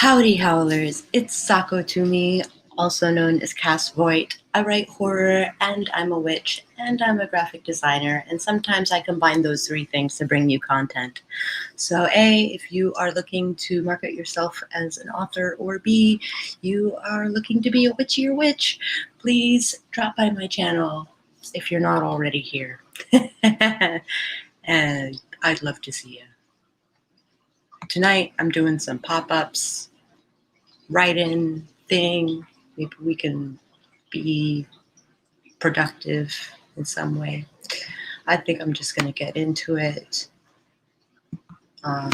Howdy howlers, it's Sako to me, also known as Cass Voigt. I write horror and I'm a witch and I'm a graphic designer, and sometimes I combine those three things to bring you content. So A, if you are looking to market yourself as an author, or B, you are looking to be a witchy or witch, please drop by my channel if you're not already here. And I'd love to see you. Tonight I'm doing some pop-ups, write-in thing. Maybe we can be productive in some way. I think I'm just gonna get into it. I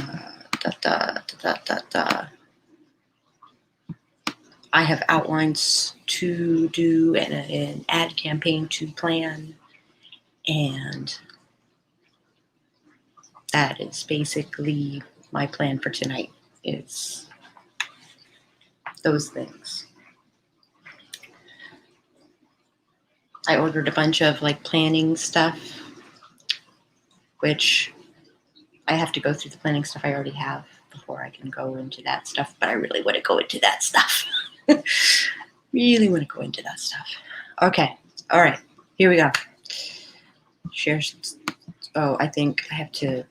have outlines to do and an ad campaign to plan, and that is basically my plan for tonight. Is those things. I ordered a bunch of planning stuff, which I have to go through the planning stuff I already have before I can go into that stuff, but I really want to go into that stuff. Really want to go into that stuff. Okay. All right. Here we go. Share. Oh, I think I have to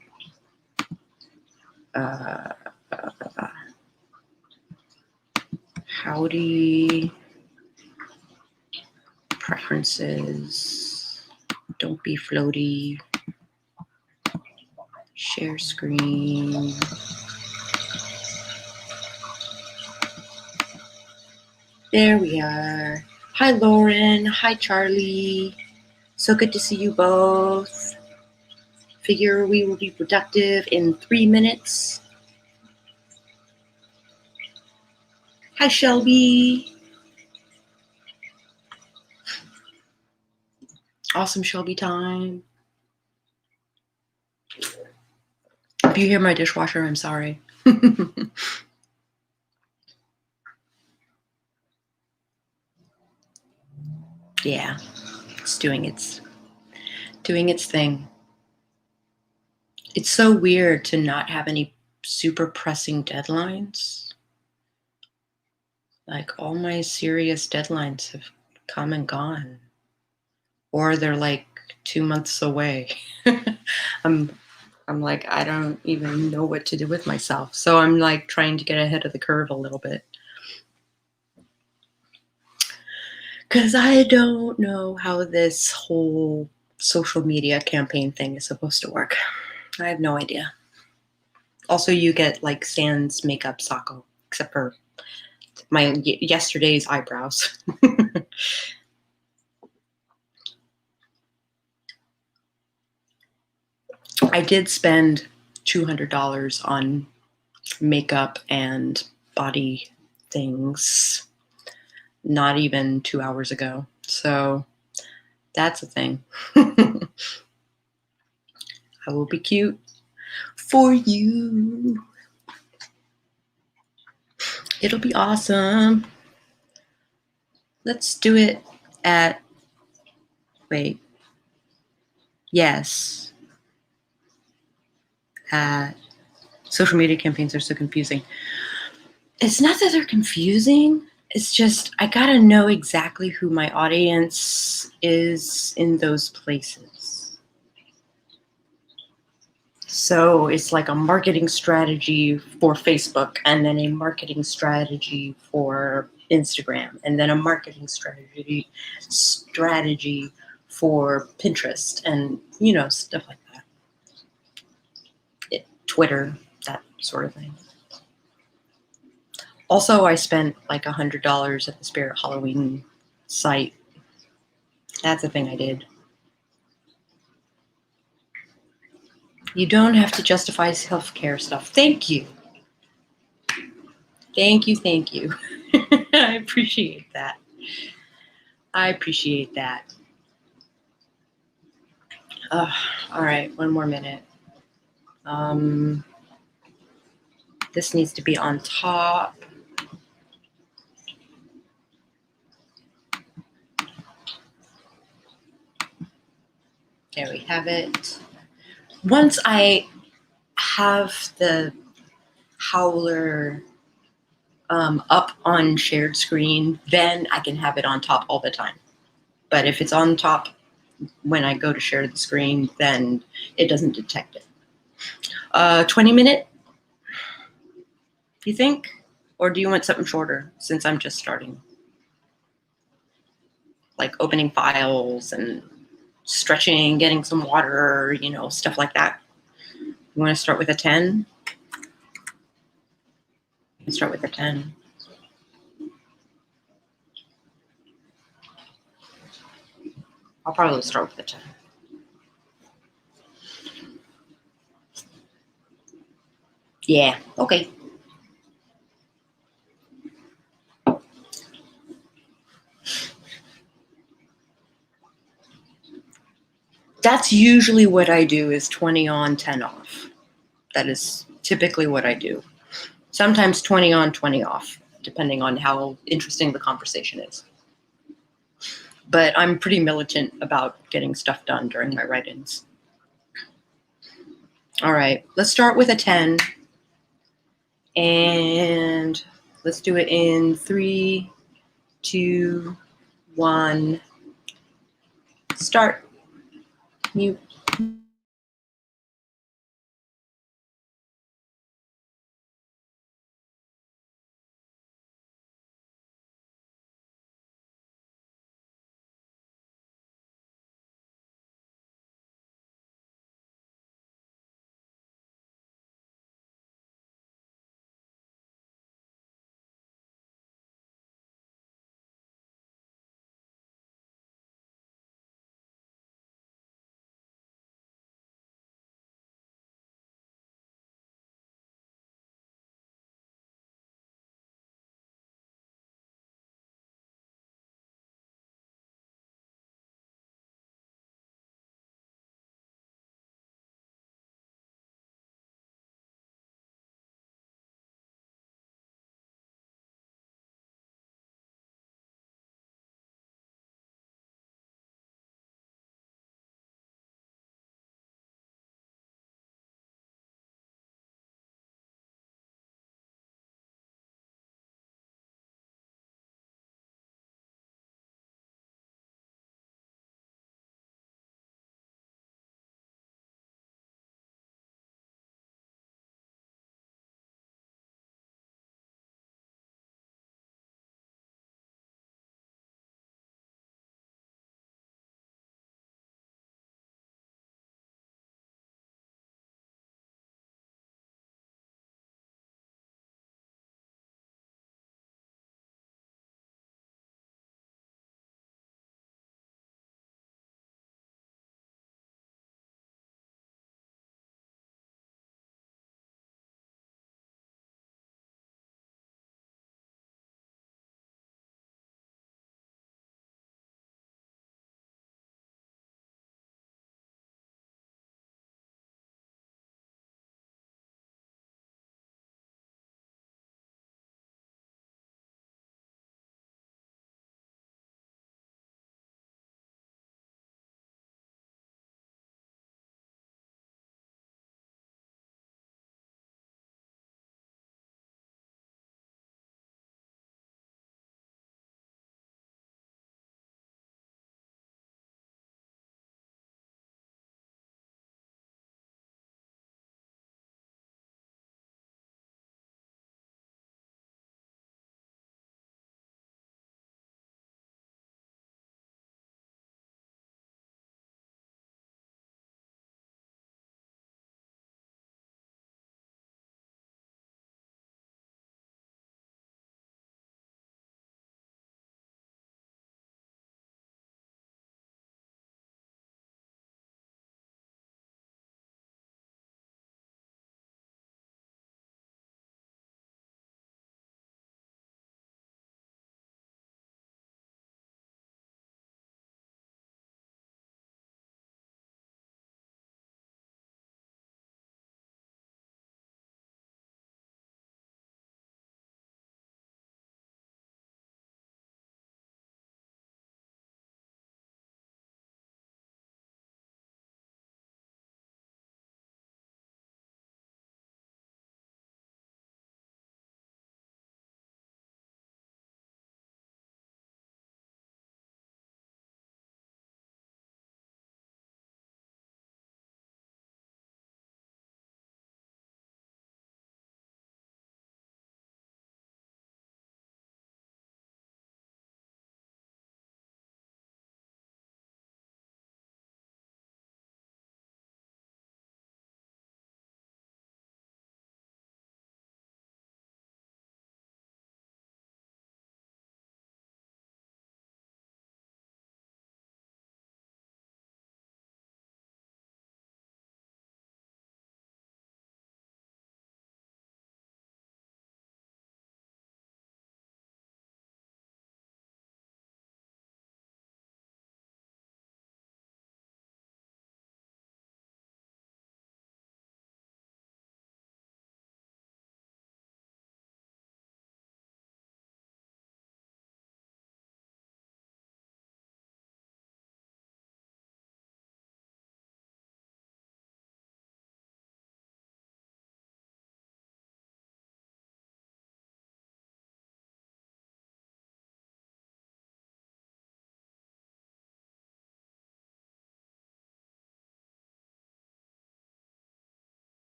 howdy preferences, don't be floaty, share screen. There we are. Hi Lauren, hi Charlie, so good to see you both. Figure we will be productive in 3 minutes. Hi Shelby. Awesome Shelby time. If you hear my dishwasher, I'm sorry. Yeah, it's doing its thing. It's so weird to not have any super pressing deadlines. Like all my serious deadlines have come and gone, or they're 2 months away. I'm like, I don't even know what to do with myself. So I'm trying to get ahead of the curve a little bit. Because I don't know how this whole social media campaign thing is supposed to work. I have no idea. Also, you get sans makeup Sako, except for my yesterday's eyebrows. I did spend $200 on makeup and body things not even 2 hours ago. So that's a thing. I will be cute for you. It'll be awesome. Let's do it at, wait. Yes. Social media campaigns are so confusing. It's not that they're confusing. It's just I gotta know exactly who my audience is in those places. So it's like a marketing strategy for Facebook, and then a marketing strategy for Instagram, and then a marketing strategy for Pinterest, and stuff like that. Twitter, that sort of thing. Also, I spent $100 at the Spirit Halloween site. That's a thing I did. You don't have to justify self-care stuff. Thank you. Thank you, thank you. I appreciate that. All right, one more minute. This needs to be on top. There we have it. Once I have the howler up on shared screen, then I can have it on top all the time. But if it's on top when I go to share the screen, then it doesn't detect it. 20-minute, you think? Or do you want something shorter since I'm just starting? Like opening files and stretching, getting some water, stuff like that. You want to start with a 10? You can start with a 10. I'll probably start with a 10. Yeah, okay. That's usually what I do, is 20 on, 10 off. That is typically what I do. Sometimes 20 on, 20 off, depending on how interesting the conversation is. But I'm pretty militant about getting stuff done during my write-ins. All right, let's start with a 10. And let's do it in 3, 2, 1. Start. Mute.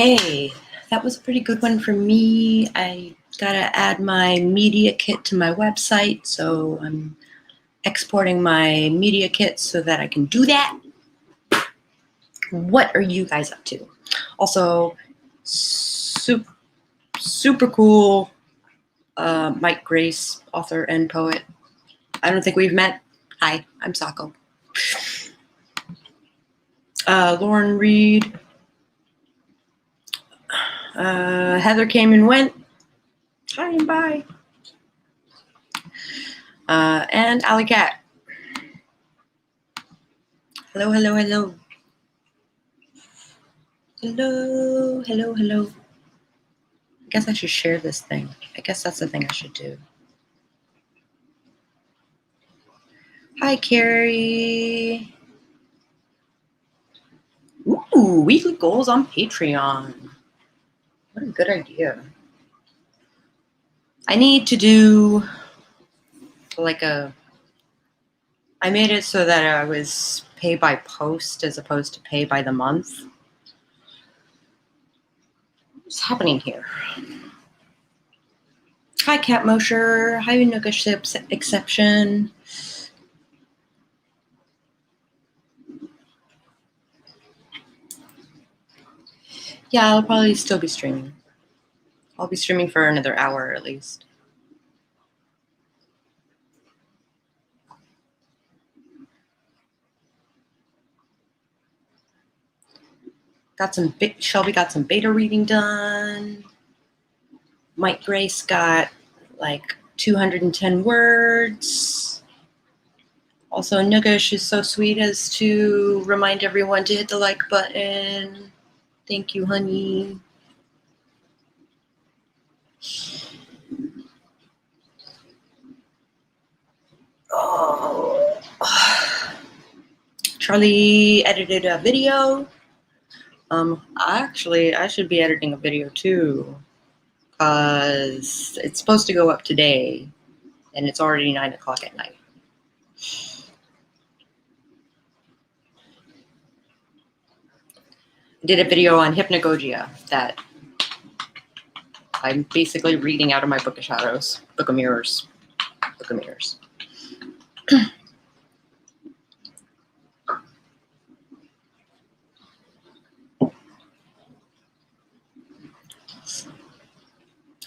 Okay, that was a pretty good one for me. I gotta add my media kit to my website, so I'm exporting my media kit so that I can do that. What are you guys up to? Also, super cool Mike Grace, author and poet. I don't think we've met. Hi, I'm Sako. Lauren Reed. Heather came and went. Hi and bye. And Alley Cat. Hello, hello, hello. Hello, hello, hello. I guess I should share this thing. I guess that's the thing I should do. Hi, Carrie. Ooh, weekly goals on Patreon. What a good idea. I need to do I made it so that I was pay by post as opposed to pay by the month. What's happening here? Hi, Cat Mosher. Hi, Nuga Ships Exception. Yeah, I'll probably still be streaming. I'll be streaming for another hour at least. Shelby got some beta reading done. Mike Grace got like 210 words. Also, Nugash is so sweet as to remind everyone to hit the like button. Thank you, honey. Oh. Charlie edited a video. I should be editing a video too, because it's supposed to go up today, and it's already 9 o'clock at night. I did a video on hypnagogia that I'm basically reading out of my Book of Shadows, Book of Mirrors.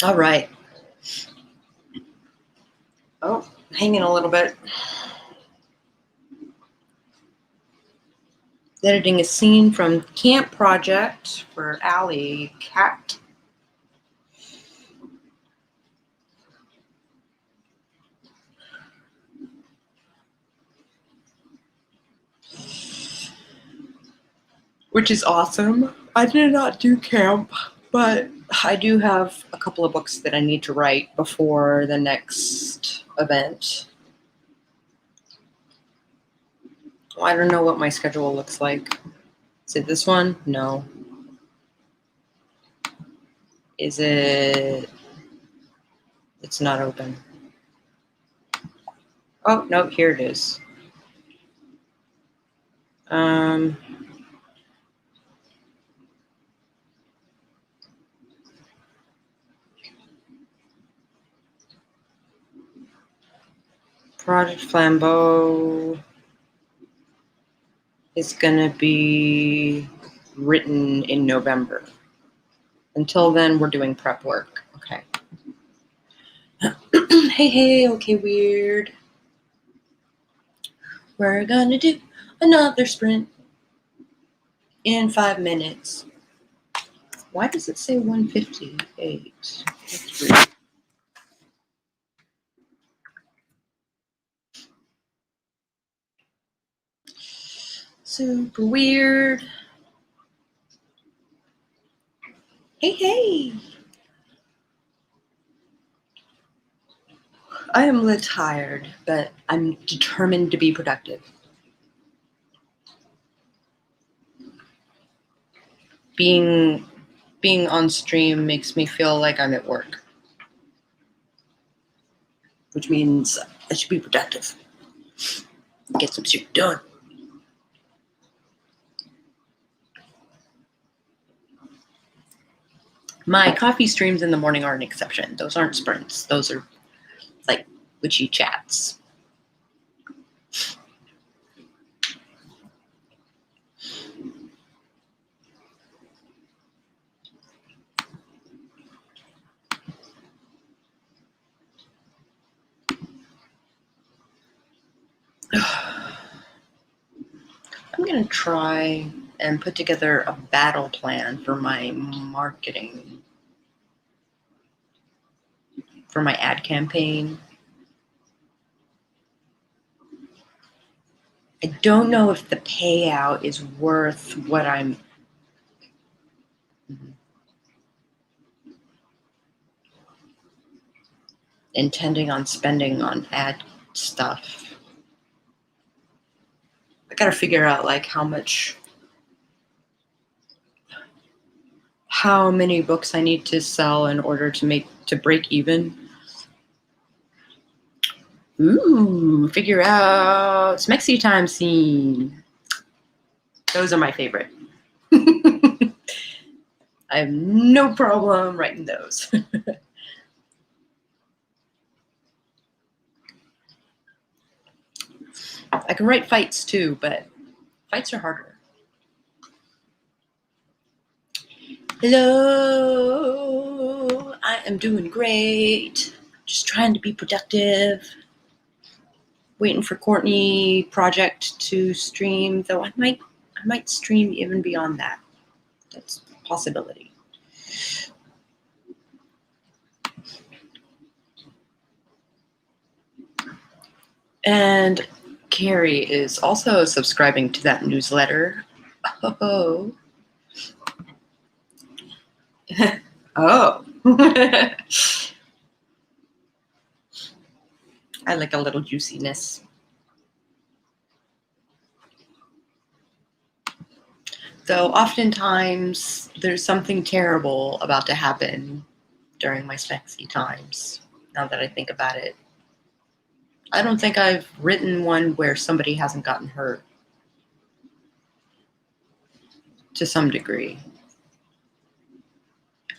All right. Oh, hanging a little bit. Editing a scene from Camp Project for Alley Cat. Which is awesome. I did not do camp, but I do have a couple of books that I need to write before the next event. Well, I don't know what my schedule looks like. Is it this one? No. Is it? It's not open. Oh, no, here it is. Project Flambeau is going to be written in November. Until then, we're doing prep work. Okay. Hey, okay, weird. We're going to do another sprint in 5 minutes. Why does it say 158? That's weird. Super weird. Hey. I am a little tired, but I'm determined to be productive. Being on stream makes me feel like I'm at work, which means I should be productive. Get some shit done. My coffee streams in the morning are an exception. Those aren't sprints. Those are like witchy chats. I'm going to try and put together a battle plan for my marketing, for my ad campaign. I don't know if the payout is worth what I'm intending on spending on ad stuff. I got to figure out like how many books I need to sell in order to break even. Ooh, figure out Smexy time scene. Those are my favorite. I have no problem writing those. I can write fights too, but fights are harder. Hello, I am doing great. Just trying to be productive. Waiting for Courtney project to stream, though I might stream even beyond that. That's a possibility. And Carrie is also subscribing to that newsletter. Oh. Oh. I like a little juiciness. Though oftentimes there's something terrible about to happen during my sexy times, now that I think about it. I don't think I've written one where somebody hasn't gotten hurt. To some degree.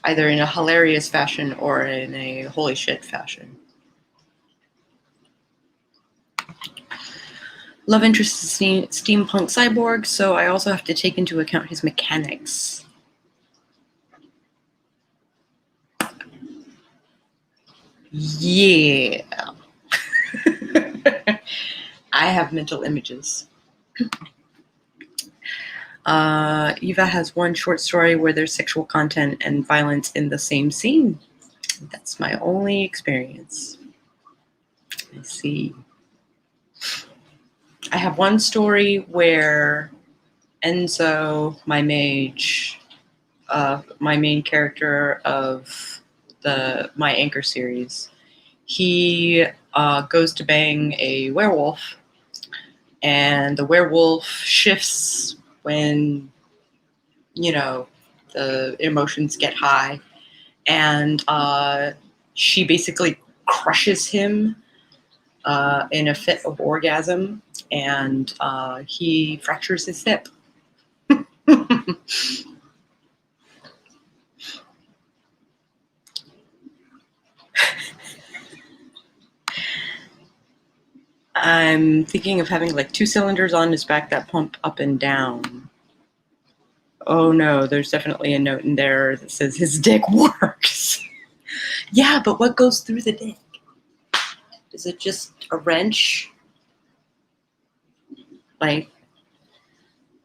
Either in a hilarious fashion or in a holy shit fashion. Love interest is steampunk cyborg, so I also have to take into account his mechanics. Yeah. I have mental images. Eva has one short story where there's sexual content and violence in the same scene. That's my only experience. I see. I have one story where Enzo, my mage, my main character of my anchor series, he goes to bang a werewolf, and the werewolf shifts when, the emotions get high, and she basically crushes him in a fit of orgasm, and he fractures his hip. I'm thinking of having like 2 cylinders on his back that pump up and down. Oh no, there's definitely a note in there that says his dick works. Yeah, but what goes through the dick? Is it just a wrench? Like,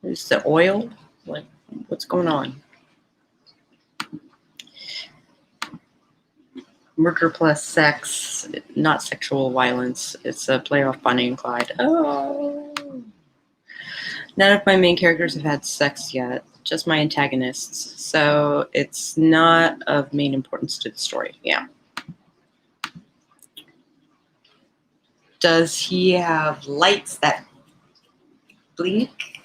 is the oil? Like, what's going on? Murder plus sex, not sexual violence. It's a play off Bonnie and Clyde. Oh. None of my main characters have had sex yet, just my antagonists. So it's not of main importance to the story. Yeah. Does he have lights that blink?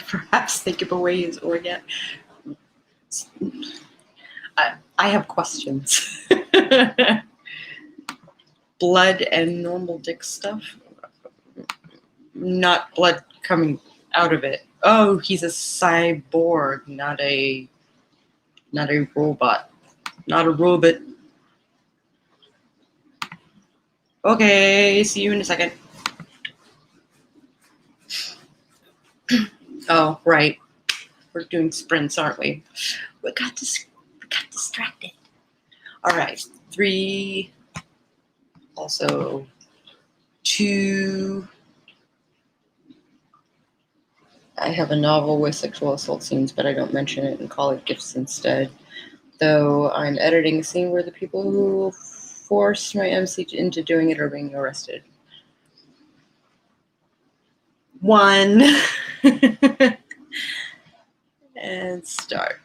Perhaps they give away his organ. I have questions. Blood and normal dick stuff. Not blood coming out of it. Oh, he's a cyborg, not a robot. Not a robot. Okay, see you in a second. Oh, right. We're doing sprints, aren't we? We got distracted. All right. 3, also 2. I have a novel with sexual assault scenes, but I don't mention it and call it gifts instead. Though I'm editing a scene where the people who forced my MC into doing it are being arrested. 1. And start.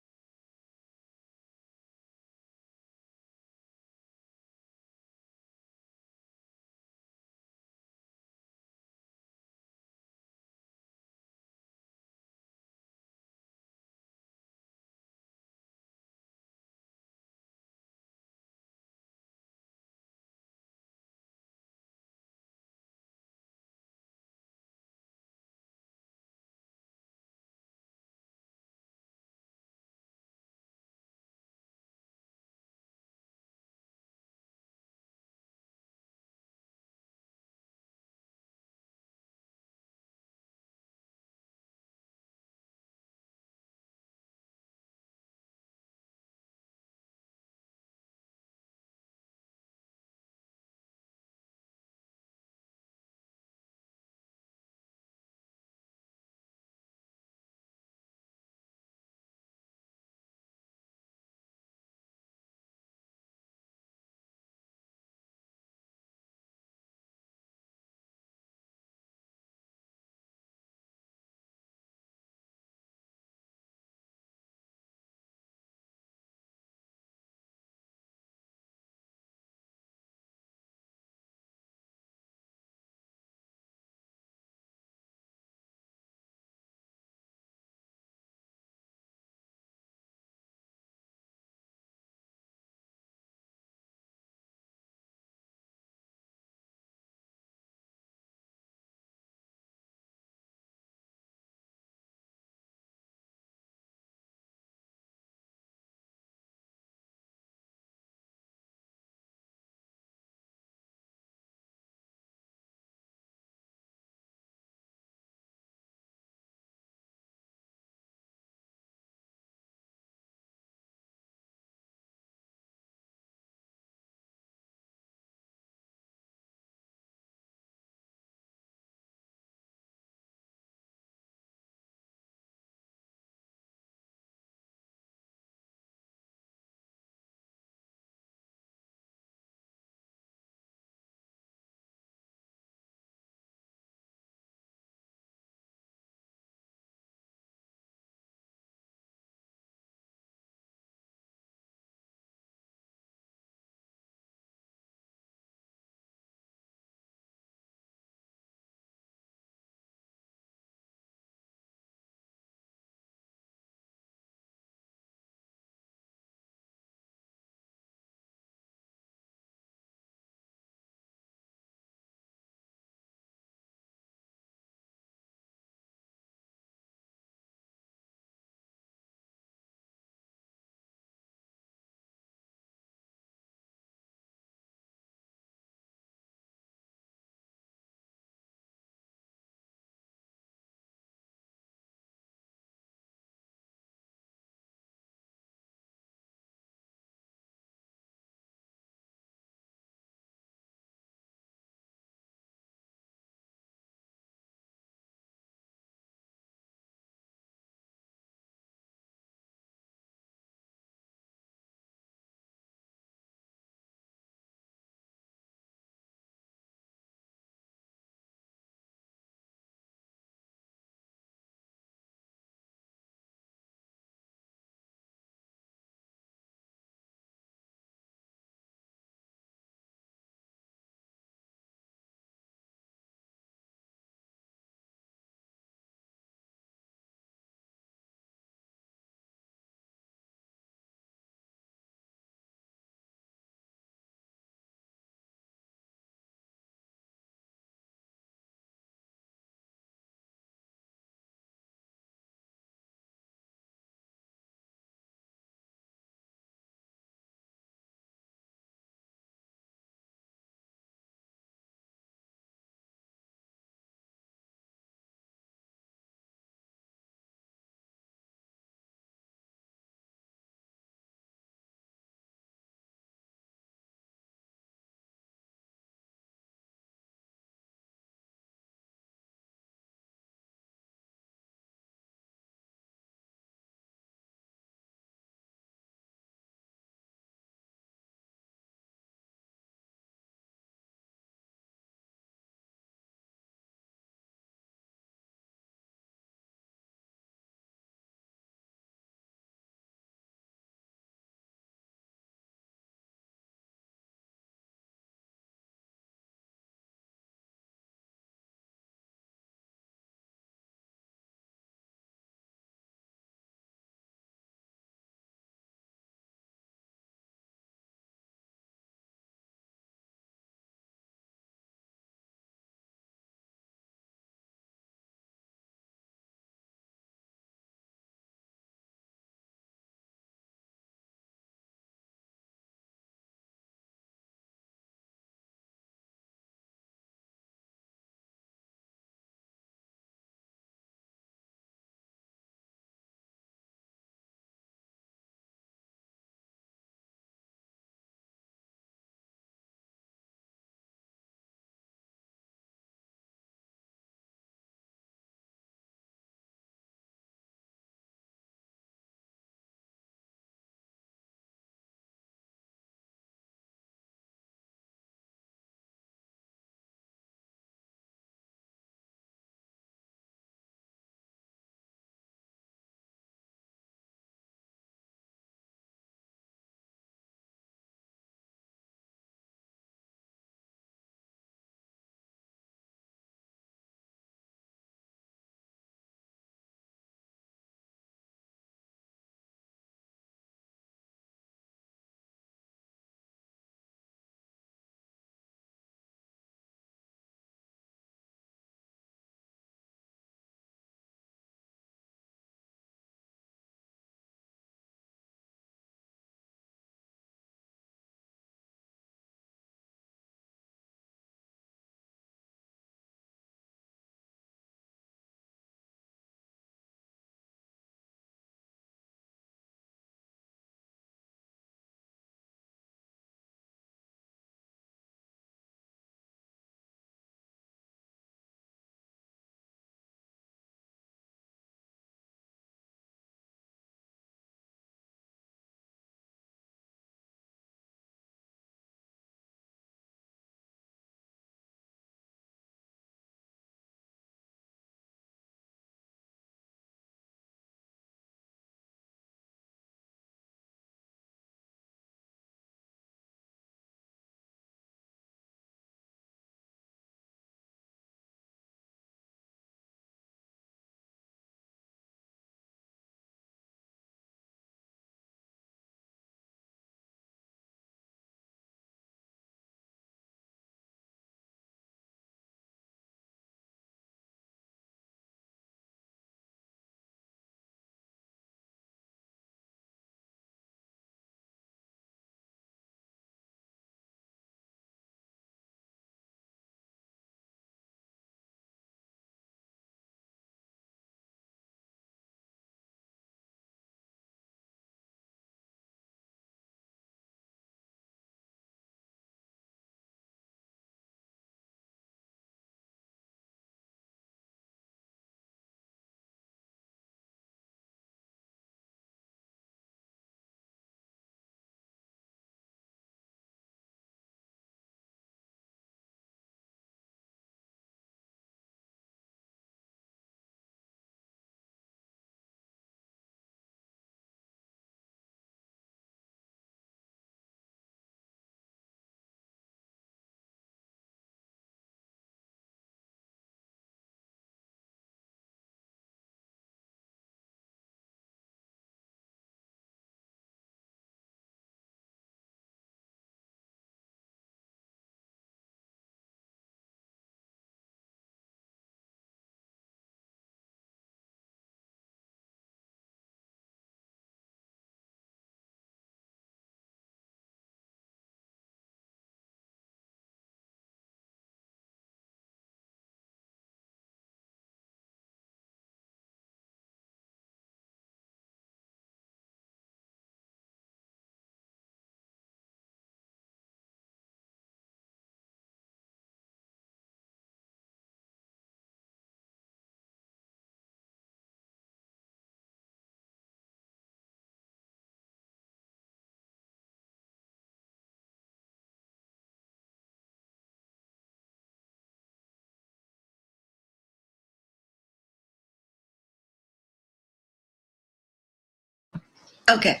Okay.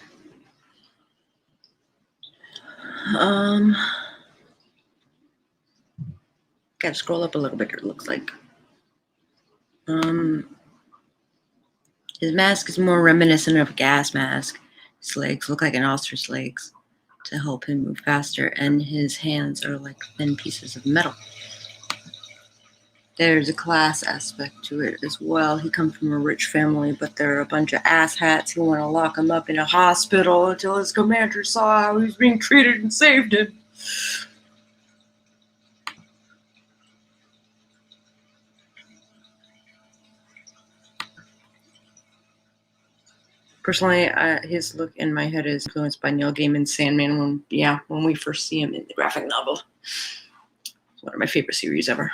Gotta scroll up a little bit, it looks like. His mask is more reminiscent of a gas mask. His legs look like an ostrich legs to help him move faster, and his hands are like thin pieces of metal. There's a class aspect to it as well. He comes from a rich family, but there are a bunch of asshats who want to lock him up in a hospital until his commander saw how he was being treated and saved him. Personally, his look in my head is influenced by Neil Gaiman's Sandman when we first see him in the graphic novel. It's one of my favorite series ever.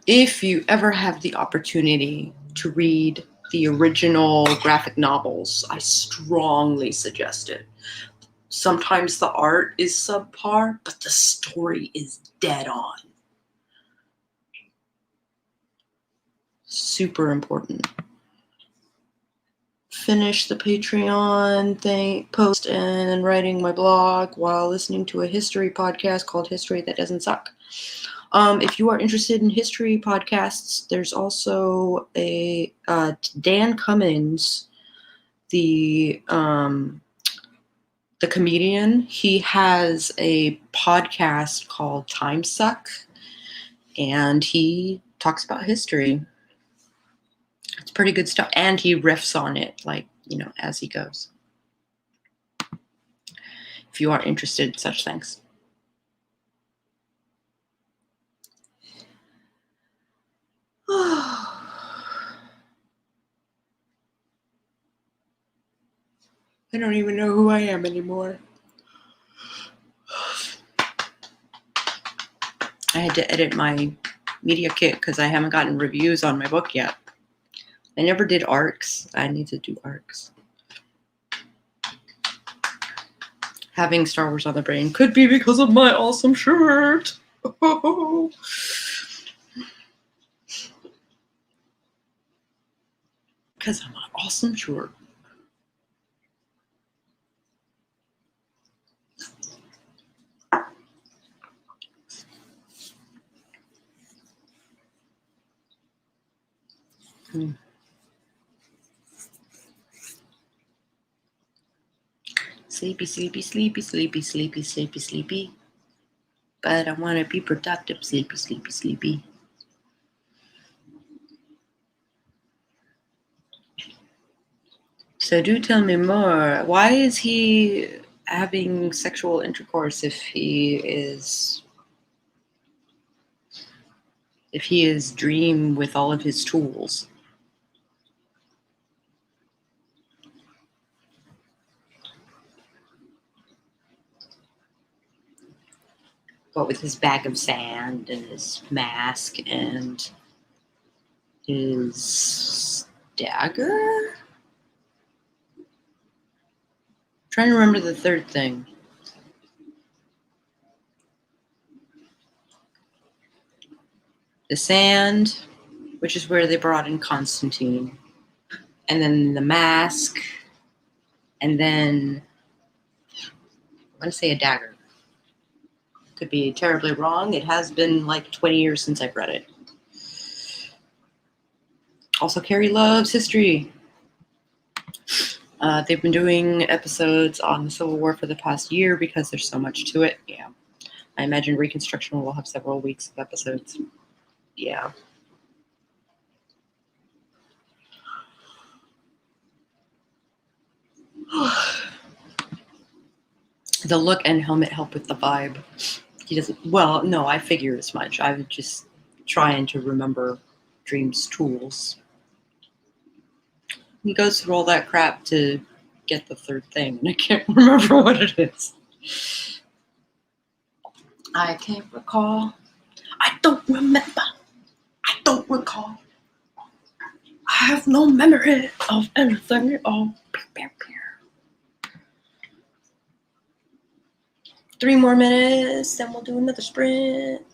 If you ever have the opportunity to read the original graphic novels, I strongly suggest it. Sometimes the art is subpar, but the story is dead on. Super important. Finish the Patreon post and writing my blog while listening to a history podcast called History That Doesn't Suck. If you are interested in history podcasts, there's also a Dan Cummins, the comedian. He has a podcast called Time Suck, and he talks about history. It's pretty good stuff, and he riffs on it, as he goes. If you are interested in such things. I don't even know who I am anymore. I had to edit my media kit because I haven't gotten reviews on my book yet. I never did arcs. I need to do arcs. Having Star Wars on the brain could be because of my awesome shirt. Because I'm an awesome shirt. Sleepy, sleepy, sleepy, sleepy, sleepy, sleepy, sleepy. But I want to be productive. Sleepy, sleepy, sleepy. So do tell me more. Why is he having sexual intercourse if he is Dream with all of his tools? What with his bag of sand and his mask and his dagger? Trying to remember the third thing. The sand, which is where they brought in Constantine. And then the mask. And then I'm going to say a dagger. Could be terribly wrong. It has been like 20 years since I've read it. Also, Carrie loves history. They've been doing episodes on the Civil War for the past year because there's so much to it. Yeah. I imagine Reconstruction will have several weeks of episodes. Yeah. The look and helmet help with the vibe. He doesn't. Well, no, I figure as much. I was just trying to remember Dream's tools. He goes through all that crap to get the third thing, and I can't remember what it is. I can't recall. I don't remember. I don't recall. I have no memory of anything at all. 3 more minutes, then we'll do another sprint.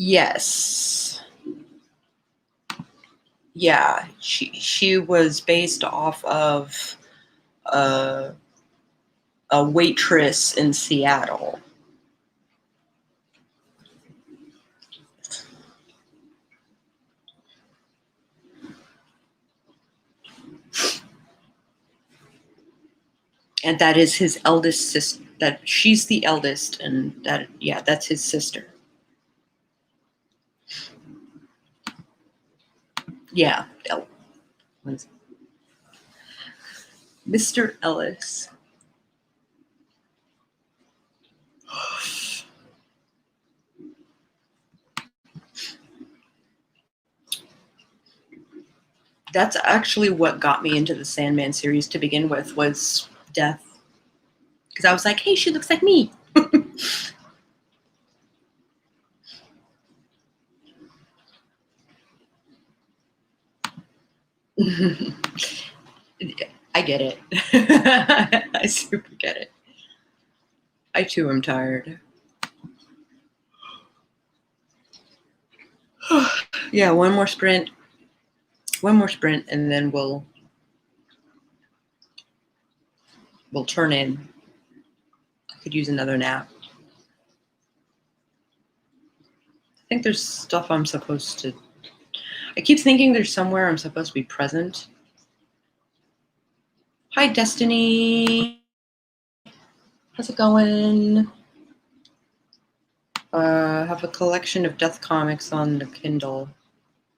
Yes. Yeah, she was based off of a waitress in Seattle. And that is his eldest sister. That she's the eldest, and that's his sister. Yeah, Mr. Ellis. That's actually what got me into the Sandman series to begin with, was Death. Because I was like, hey, she looks like me. I get it. I super get it. I too am tired. Yeah, one more sprint, and then we'll turn in. I could use another nap. I think there's stuff I'm supposed to. I keep thinking there's somewhere I'm supposed to be present. Hi, Destiny. How's it going? Have a collection of Death comics on the Kindle.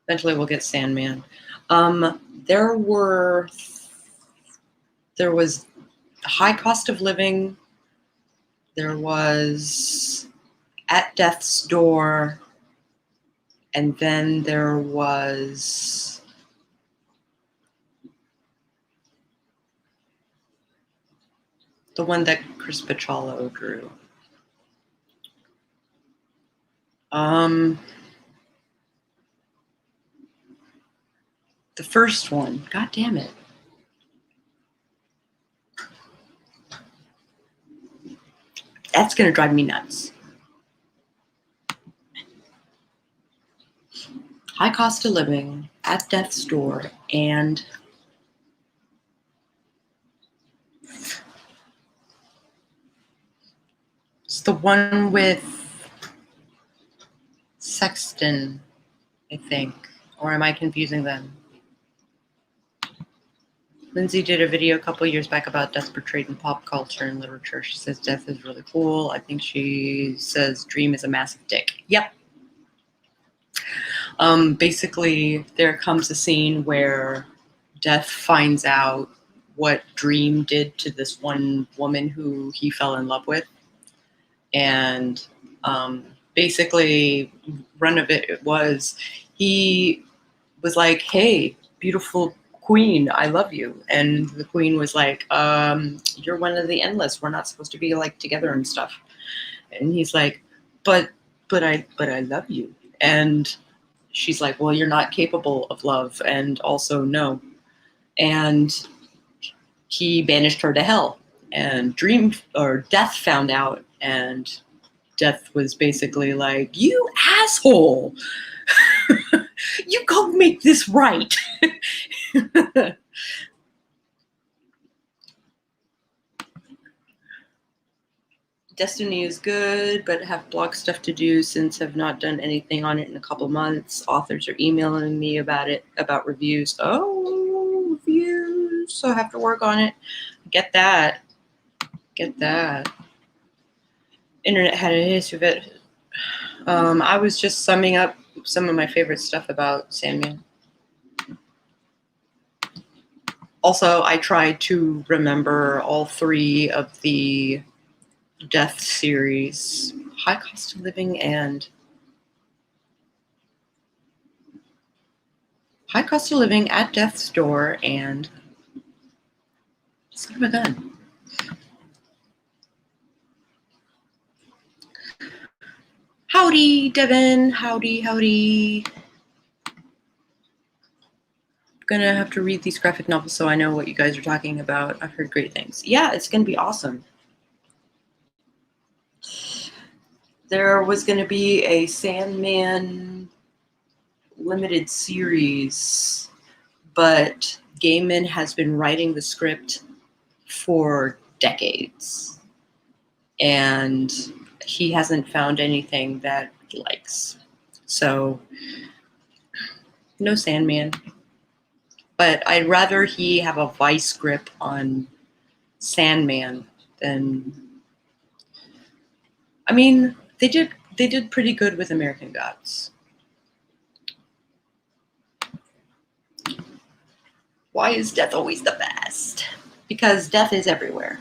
Eventually we'll get Sandman. There was High Cost of Living. There was At Death's Door. And then there was the one that Chris Pachalo drew. The first one. God damn it. That's going to drive me nuts. High Cost of Living, At Death's Door, and it's the one with Sexton, I think. Or am I confusing them? Lindsay did a video a couple years back about death portrayed in pop culture and literature. She says death is really cool. I think she says Dream is a massive dick. Yep. Basically, there comes a scene where Death finds out what Dream did to this one woman who he fell in love with. And basically, run of it was, he was like, hey, beautiful queen, I love you. And the queen was like, you're one of the endless. We're not supposed to be like together and stuff. And he's like, but I love you. And she's like, well, you're not capable of love, and also no. And he banished her to hell. And Death found out, and Death was basically like, you asshole! You go make this right. Destiny is good, but have blog stuff to do since have not done anything on it in a couple months. Authors are emailing me about reviews. Oh, reviews. So I have to work on it. Get that. Internet had a history of it. I was just summing up some of my favorite stuff about Sandman. Also, I tried to remember all three of the Death series, High Cost of Living and High Cost of Living, At Death's Door, and son of a gun. Howdy, Devin. Howdy. Gonna have to read these graphic novels so I know what you guys are talking about. I've heard great things. Yeah, it's gonna be awesome. There was going to be a Sandman limited series, but Gaiman has been writing the script for decades, and he hasn't found anything that he likes. So, no Sandman. But I'd rather he have a vice grip on Sandman than. I mean, they did pretty good with American Gods. Why is death always the best? Because death is everywhere.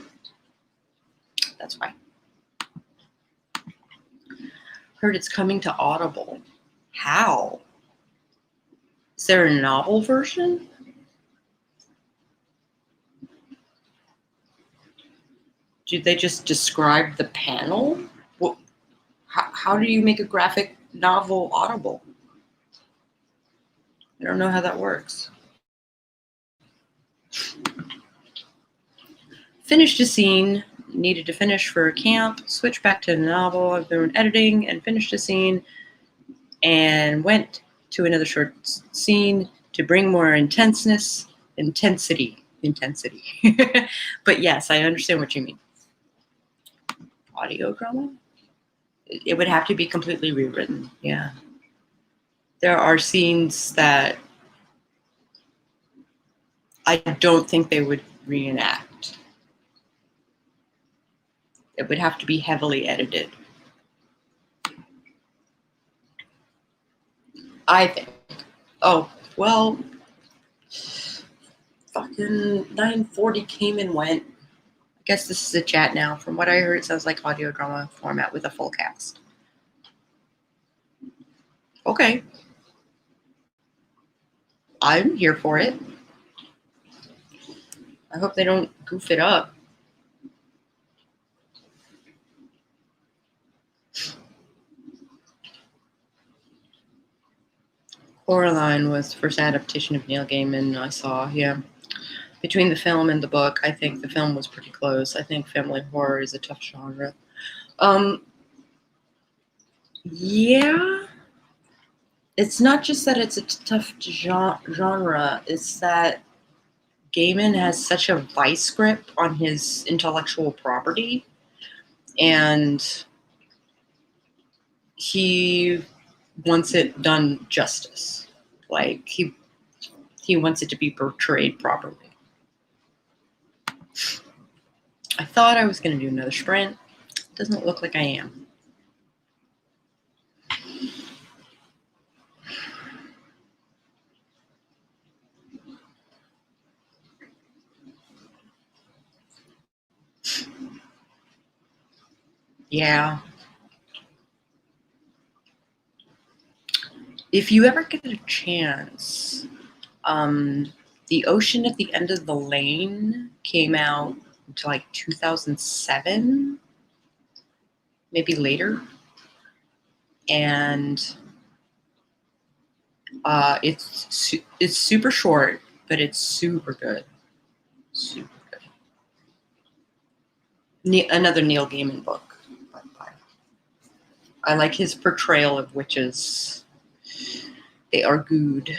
That's why. Heard it's coming to Audible. How? Is there a novel version? Did they just describe the panel? How do you make a graphic novel Audible? I don't know how that works. Finished a scene, needed to finish for camp, switched back to the novel. I've been editing and finished a scene and went to another short scene to bring more intensity. But yes, I understand what you mean. Audio drama? It would have to be completely rewritten, yeah. There are scenes that I don't think they would reenact. It would have to be heavily edited. I think. Oh, well, fucking 9:40 came and went. I guess this is a chat now. From what I heard, it sounds like audio drama format with a full cast. Okay. I'm here for it. I hope they don't goof it up. Coraline was the first adaptation of Neil Gaiman I saw, yeah. Between the film and the book, I think the film was pretty close. I think family horror is a tough genre. Yeah. It's not just that it's a tough genre, it's that Gaiman has such a vice grip on his intellectual property, and he wants it done justice. Like, he wants it to be portrayed properly. I thought I was going to do another sprint. Doesn't look like I am. Yeah. If you ever get a chance, The Ocean at the End of the Lane came out to like 2007, maybe later. And it's super short, but it's super good. Super good. Another Neil Gaiman book. I like his portrayal of witches. They are good.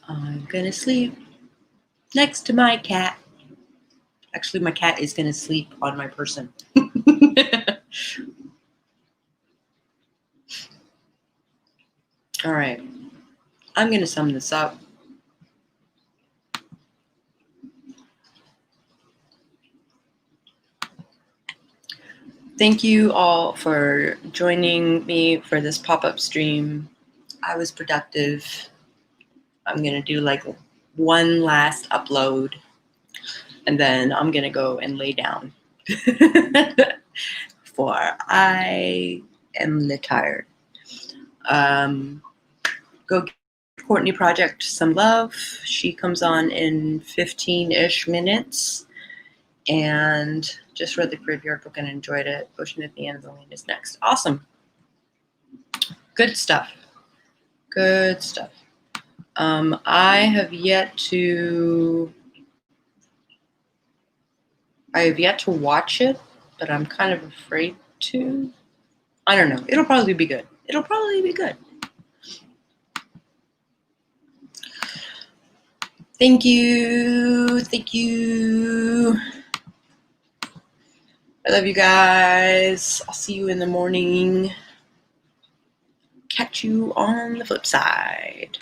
I'm gonna sleep next to my cat. Actually, my cat is gonna sleep on my person. All right. I'm gonna sum this up. Thank you all for joining me for this pop-up stream. I was productive. I'm going to do like one last upload, and then I'm going to go and lay down. For I am tired. Go give Courtney Project some love. She comes on in 15-ish minutes. And just read the Graveyard book and enjoyed it. Ocean at the End of the Lane is next. Awesome. Good stuff. Good stuff. I have yet to watch it, but I'm kind of afraid to. I don't know. It'll probably be good. Thank you. I love you guys. I'll see you in the morning. Catch you on the flip side.